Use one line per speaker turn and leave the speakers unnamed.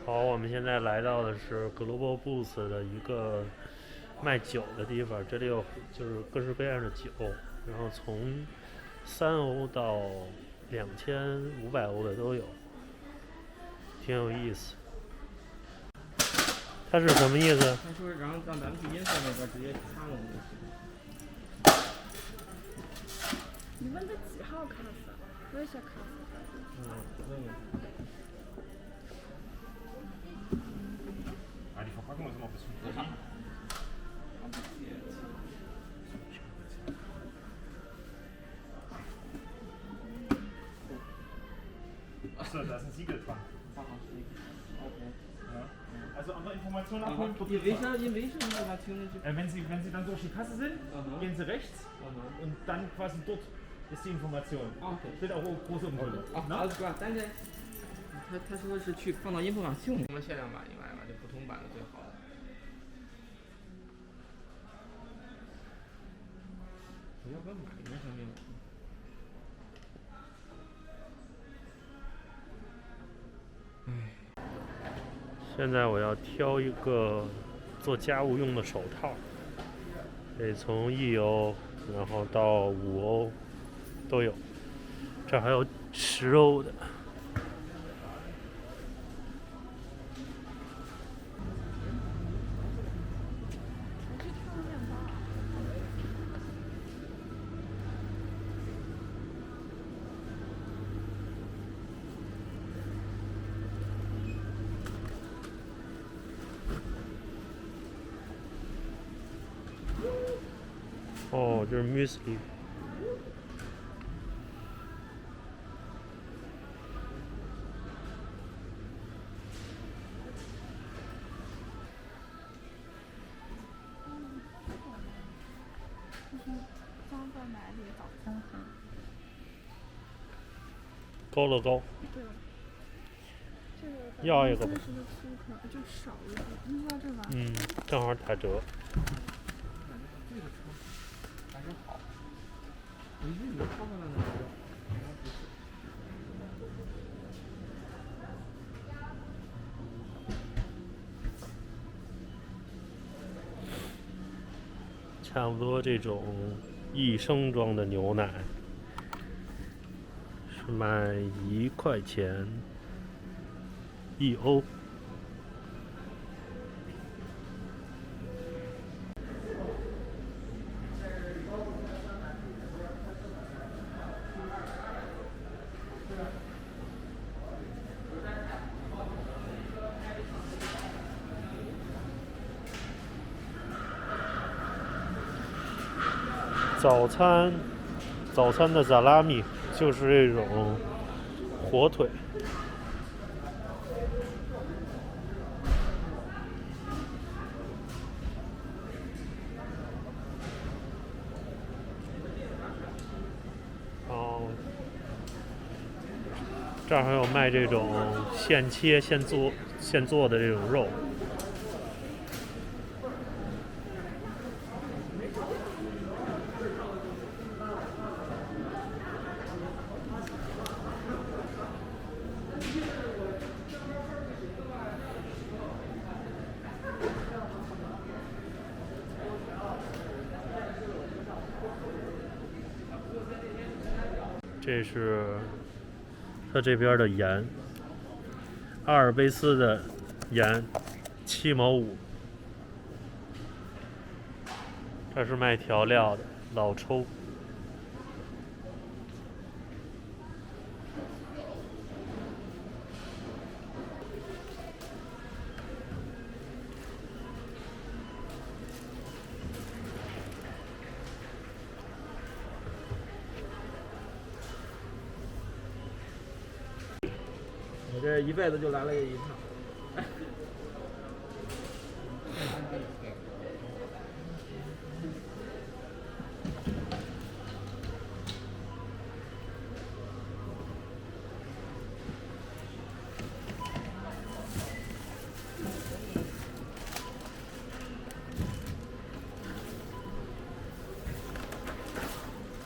好，我们现在来到的是 Global Boost 的一个卖酒的地方，这里有就是各式各样的酒，然后从3欧到2500欧的都有，挺有意思。它是什么意思？
他说然后让咱们去音色那边直接插我们就行。
你问他几号卡斯？我也想卡斯。
问问。
Die Verpackung ist immer ein bisschen klein. Achso, da ist ein Siegel dran. Ja. Also andere Informationen abholen. Wenn Sie dann durch die Kasse sind, gehen Sie rechts und dann quasi dort ist die Information. Steht auch groß im Grund.
Alles klar, danke. 他说是去放到音符上秀，什么限量版以外吧，就普通版的最好的。我要不要买一个上面？
现在我要挑一个做家务用的手套，得从1欧，然后到5欧都有，这还有10欧的。哦，这是 muesli。
就是装在哪里早餐盒？
高乐高。
对。这个
要一个吧。
就少一个，你要这吧？
正好打折。
这个车还是好。我一直以为超过了呢。
差不多这种1升装的牛奶是卖1块钱1欧。早餐的萨拉米就是这种火腿。这儿还有卖这种现切现做的这种肉。这是它这边的盐，阿尔卑斯的盐7毛5。这是卖调料的老抽。
我这一辈子就来了这一趟。